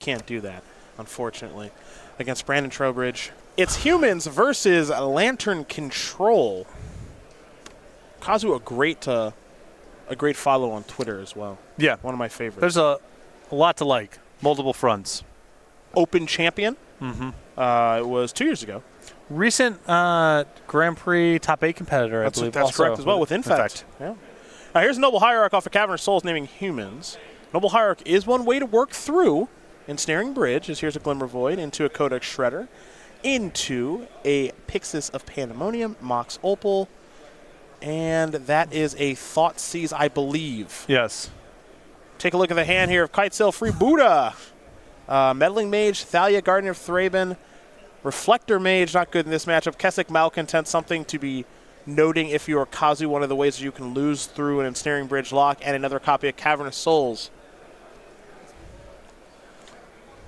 Can't do that, unfortunately, against Branden Trowbridge. It's Humans versus Lantern Control. Kazu, a great follow on Twitter as well. Yeah. One of my favorites. There's a lot to like. Multiple fronts. Open champion. It was 2 years ago. Recent Grand Prix top 8 competitor, I believe. That's correct as well, with Infect. Yeah. Here's Noble Hierarch off of Cavernous Souls naming Humans. Noble Hierarch is one way to work through Ensnaring Bridge, as here's a Glimmer Void into a Codex Shredder, into a Pixis of Pandemonium, Mox Opal, and that is a Thoughtseize, I believe. Yes. Take a look at the hand here of Kitesail Freebooter. Meddling Mage, Thalia, Guardian of Thraben, Reflector Mage, not good in this matchup. Kessig Malcontent, something to be noting if you are Kazu, one of the ways you can lose through an Ensnaring Bridge lock, and another copy of Cavernous Souls.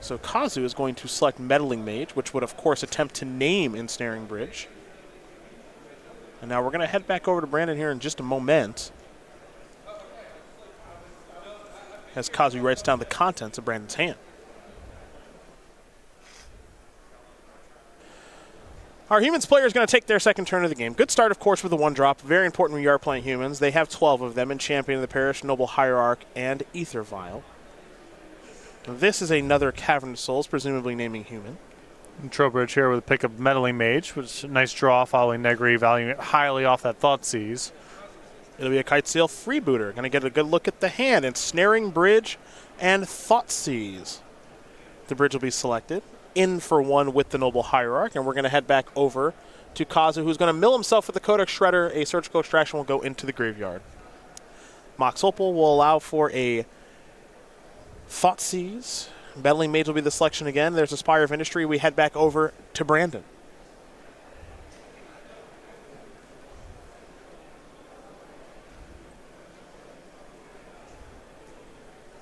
So Kazu is going to select Meddling Mage, which would, of course, attempt to name Ensnaring Bridge. And now we're going to head back over to Branden here in just a moment, as Kazu writes down the contents of Branden's hand. Our Humans player is going to take their second turn of the game. Good start, of course, with a 1-drop. Very important when you are playing Humans. They have 12 of them in Champion of the Parish, Noble Hierarch, and Aether Vial. This is another Cavernous Souls, presumably naming Human. And Trowbridge here with a pick of Meddling Mage, which is a nice draw following Negri, valuing it highly off that Thoughtseize. It'll be a Kitesail Freebooter. Going to get a good look at the hand. Ensnaring Bridge and Thoughtseize. The bridge will be selected. In for one with the Noble Hierarch, and we're going to head back over to Kazu, who's going to mill himself with the Codex Shredder. A Surgical Extraction will go into the graveyard. Mox Opal will allow for a Thoughtseize. Meddling Mage will be the selection again. There's a Spire of Industry. We head back over to Branden.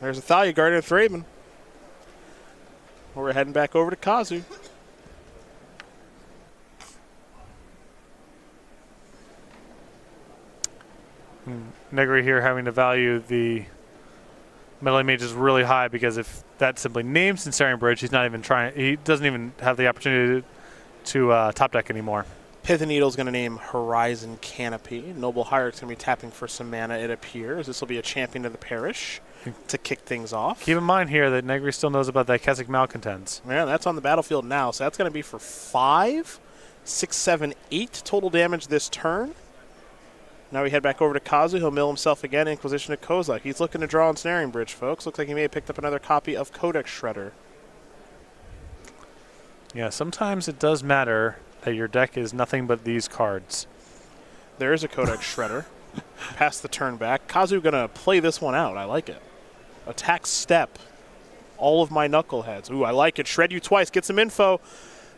There's a Thalia, Guardian of Thraben. We're heading back over to Kazu. Negri here having to value the Meddling Mage is really high, because if that simply names Ensnaring Bridge, he's not even trying. He doesn't even have the opportunity to top deck anymore. Pith Needle is going to name Horizon Canopy. Noble Hierarch is going to be tapping for some mana, it appears. This will be a Champion of the Parish to kick things off. Keep in mind here that Negri still knows about that Kessig Malcontents. Yeah, that's on the battlefield now, so that's going to be for 5, 6, 7, 8 total damage this turn. Now we head back over to Kazu. He'll mill himself again. Inquisition of Kozak. He's looking to draw Ensnaring Bridge, folks. Looks like he may have picked up another copy of Codex Shredder. Yeah, sometimes it does matter that your deck is nothing but these cards. There is a Codex Shredder. Pass the turn back. Kazu going to play this one out. I like it. Attack step. All of my knuckleheads. Ooh, I like it. Shred you twice. Get some info.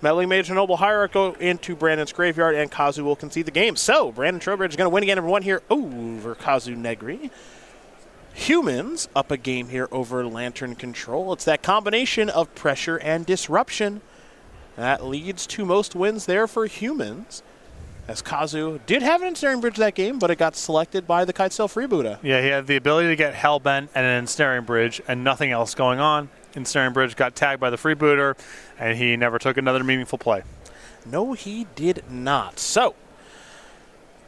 Meddling Mage and Noble Hierarch go into Branden's graveyard, and Kazu will concede the game. So, Branden Trowbridge is going to win again, number 1 here over Kazu Negri. Humans up a game here over Lantern Control. It's that combination of pressure and disruption that leads to most wins there for Humans, as Kazu did have an Ensnaring Bridge that game, but it got selected by the Kitesail Freebooter. Yeah, he had the ability to get Hellbent and an Ensnaring Bridge and nothing else going on. Ensnaring Bridge got tagged by the Freebooter, and he never took another meaningful play. No, he did not. So,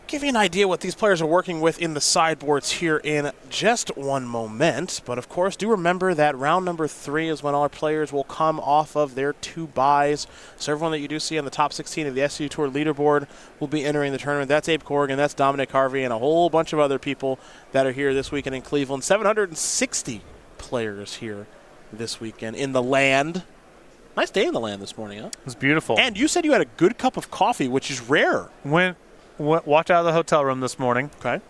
give you an idea what these players are working with in the sideboards here in just one moment. But, of course, do remember that round number 3 is when all our players will come off of their 2 buys. So everyone that you do see on the top 16 of the SCG Tour leaderboard will be entering the tournament. That's Abe Corrigan, that's Dominic Harvey, and a whole bunch of other people that are here this weekend in Cleveland. 760 players here this weekend in the land. Nice day in the land this morning, huh? It was beautiful. And you said you had a good cup of coffee, which is rare. Walked out of the hotel room this morning. Okay.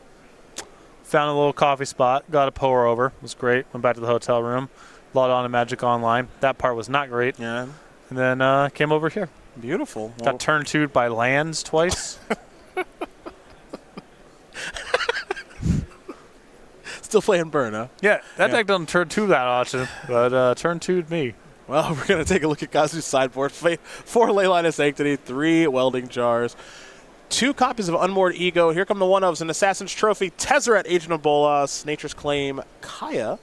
Found a little coffee spot. Got a pour over. It was great. Went back to the hotel room. Logged on to Magic Online. That part was not great. Yeah. And then came over here. Beautiful. Got turned to by lands twice. Still playing Burn, huh? Yeah, that deck doesn't turn 2 that often, but turn 2'd me. Well, we're going to take a look at Kazu's sideboard. 4 Leyline of Sanctity, 3 Welding Jars, 2 copies of Unmoored Ego. Here come the one-ofs, an Assassin's Trophy, Tezzeret, Agent of Bolas, Nature's Claim, Kaya,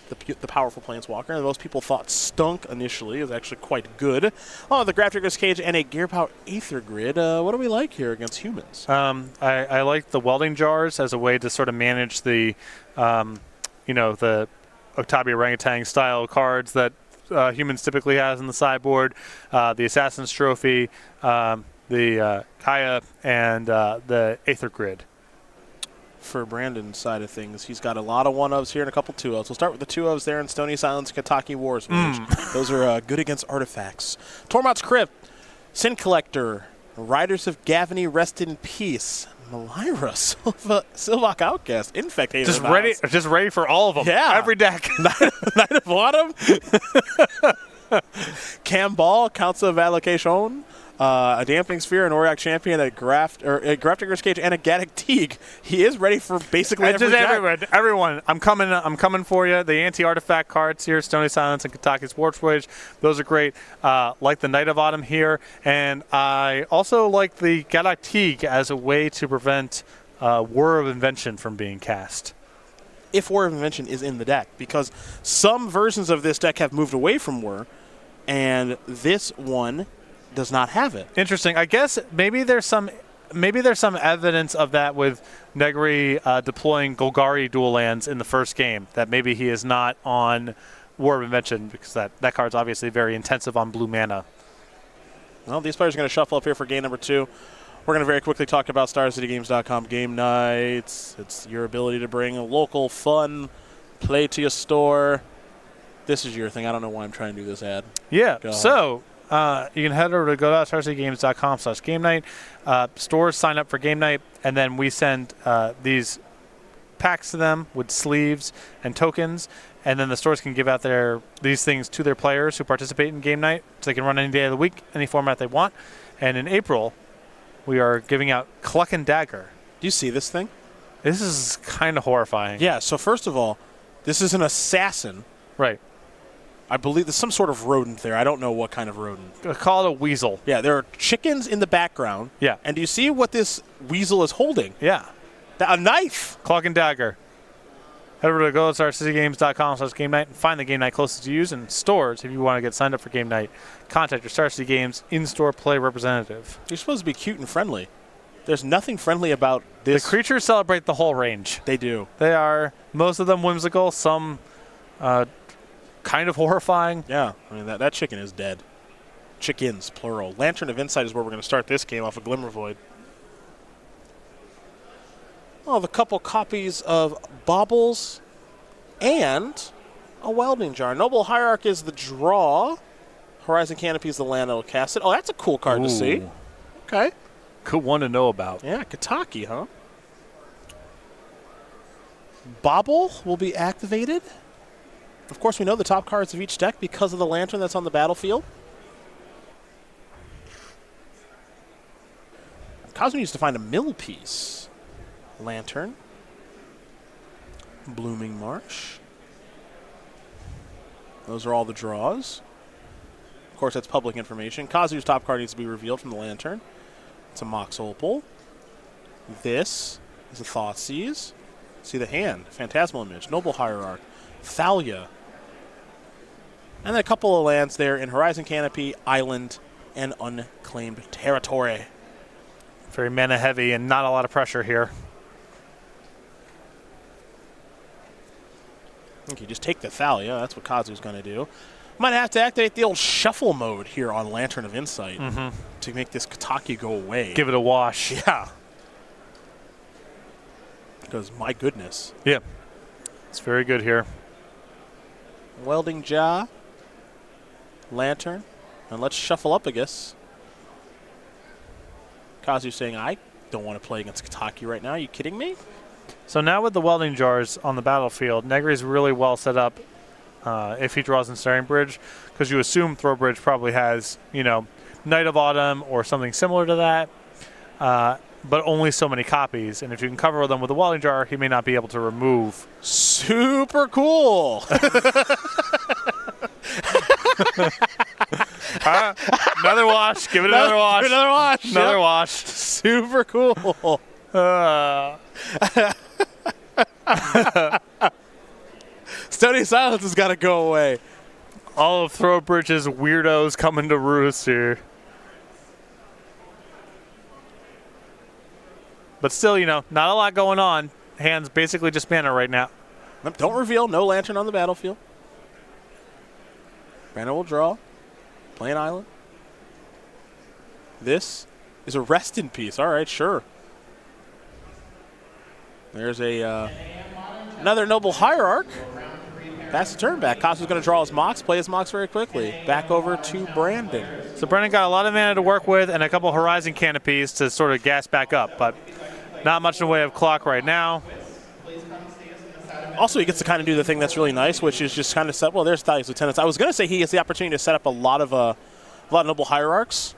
the powerful Planeswalker, and most people thought stunk initially, is actually quite good. Oh, the Grafdigger's Cage and a Gear Power Aether Grid. What do we like here against humans? I like the welding jars as a way to sort of manage the, the Octabi Orangutan style cards that humans typically has in the sideboard, the Assassin's Trophy, the Kaya, and the Aether Grid. For Brandon's side of things, he's got a lot of 1-ofs here and a couple 2-ofs. We'll start with the 2-ofs there in Stony Silence, Kataki Wars Mage. Those are good against artifacts. Tormod's Crypt, Sin Collector, Riders of Gavany, Rest in Peace, Malira, Sylvok Outcast, Infect Hater. Just ready for all of them. Yeah. Every deck. Knight of Autumn, Camball, Council of Allocation, a Damping Sphere, an Auriok Champion, a Grafdigger's Cage, and a Gaddock Teague. He is ready for basically every deck. Everyone, I'm coming for you. The anti-artifact cards here, Stony Silence and Kataki's Warp's Wage, those are great. Like the Knight of Autumn here, and I also like the Gaddock Teague as a way to prevent War of Invention from being cast. If War of Invention is in the deck, because some versions of this deck have moved away from War, and this one does not have it. Interesting. I guess maybe there's some evidence of that with Negri deploying Golgari dual lands in the first game, that maybe he is not on War of Invention because that card's obviously very intensive on blue mana. Well, these players are going to shuffle up here for game number 2. We're going to very quickly talk about StarCityGames.com game nights. It's your ability to bring a local fun play to your store. This is your thing. I don't know why I'm trying to do this ad. Yeah. So you can head over to go.starcitygames.com/game night. Stores sign up for game night, and then we send these packs to them with sleeves and tokens, and then the stores can give out these things to their players who participate in game night, so they can run any day of the week, any format they want. And in April, we are giving out Cluck and Dagger. Do you see this thing? This is kind of horrifying. Yeah, so first of all, this is an assassin. Right. I believe there's some sort of rodent there. I don't know what kind of rodent. Call it a weasel. Yeah, there are chickens in the background. Yeah. And do you see what this weasel is holding? Yeah. A knife. Clock and Dagger. Head over to go.starcitygames.com/game night and find the game night closest to you, and stores if you want to get signed up for game night. Contact your Star City Games in-store play representative. You're supposed to be cute and friendly. There's nothing friendly about this. The creatures celebrate the whole range. They do. They are, most of them whimsical, some kind of horrifying. Yeah, I mean, that chicken is dead. Chickens, plural. Lantern of Insight is where we're going to start this game off of Glimmervoid. Oh, the couple copies of Baubles and a Welding Jar. Noble Hierarch is the draw. Horizon Canopy is the land that will cast it. Oh, that's a cool card to see. Okay. Good one to know about. Yeah, Kataki, huh? Bauble will be activated. Of course, we know the top cards of each deck because of the lantern that's on the battlefield. Kazu needs to find a mill piece. Lantern. Blooming Marsh. Those are all the draws. Of course, that's public information. Kazu's top card needs to be revealed from the lantern. It's a Mox Opal. This is a Thoughtseize. See the hand. Phantasmal Image. Noble Hierarch. Thalia. And then a couple of lands there in Horizon Canopy, Island, and Unclaimed Territory. Very mana heavy and not a lot of pressure here. Okay, just take the Thalia. That's what Kazu's going to do. Might have to activate the old shuffle mode here on Lantern of Insight to make this Kataki go away. Give it a wash. Yeah. Because, my goodness. Yeah. It's very good here. Welding Jaw. Lantern. And let's shuffle up, I guess. Kazu saying, I don't want to play against Kataki right now. Are you kidding me? So now with the welding jars on the battlefield, Negri is really well set up if he draws in Trowbridge, because you assume Trowbridge probably has, Knight of Autumn or something similar to that, but only so many copies. And if you can cover them with a welding jar, he may not be able to remove. Super cool. Another wash. Give it another wash. Another wash. Another Yep. wash. Super cool. Stony Silence has got to go away. All of Trowbridge's weirdos coming to roost here. But still, you know, not a lot going on. Hands basically just mana right now. Don't reveal. No Lantern on the battlefield. Branden will draw. Play an island. This is a Rest in Peace. All right, sure. There's a another Noble Hierarch. Pass the turn back. Kazu's going to draw his Mox, play his Mox very quickly. Back over to Branden. So Branden got a lot of mana to work with and a couple Horizon Canopies to sort of gas back up, but not much in the way of clock right now. Also, he gets to kind of do the thing that's really nice, which is just kind of set. Well, there's Thalia's Lieutenants. I was going to say he gets the opportunity to set up a lot of Noble Hierarchs,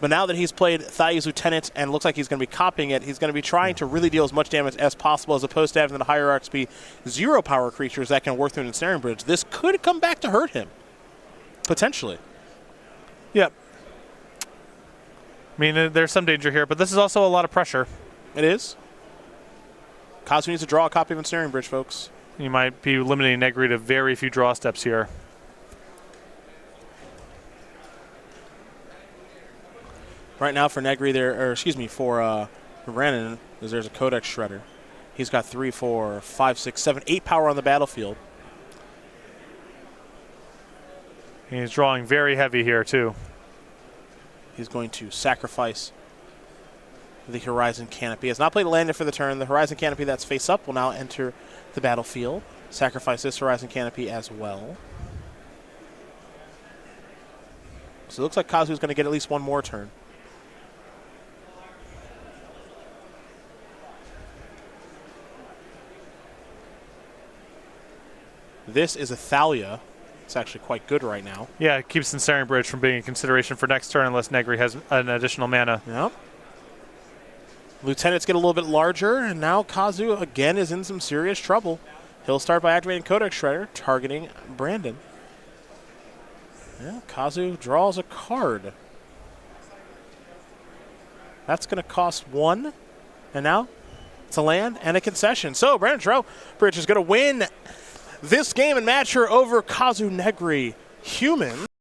but now that he's played Thalia's Lieutenant and looks like he's going to be copying it, he's going to be trying to really deal as much damage as possible, as opposed to having the Hierarchs be 0 power creatures that can work through an Ensnaring Bridge. This could come back to hurt him, potentially. Yep. I mean, there's some danger here, but this is also a lot of pressure. It is. Kazu needs to draw a copy of Ensnaring Bridge, folks. You might be limiting Negri to very few draw steps here. Right now for Negri there, or excuse me, for Branden, there's a Codex Shredder. He's got 3, 4, 5, 6, 7, 8 power on the battlefield. He's drawing very heavy here, too. He's going to sacrifice the Horizon Canopy. Has not played a land for the turn. The Horizon Canopy that's face up will now enter the battlefield. Sacrifice this Horizon Canopy as well. So it looks like Kazu's going to get at least one more turn. This is a Thalia. It's actually quite good right now. Yeah, it keeps Ensnaring Bridge from being a consideration for next turn unless Negri has an additional mana. Yep. Lieutenants get a little bit larger, and now Kazu again is in some serious trouble. He'll start by activating Codex Shredder, targeting Branden. Yeah, Kazu draws a card. That's going to cost 1, and now it's a land and a concession. So Branden Trowbridge is going to win this game and match her over Kazu Negri. Human.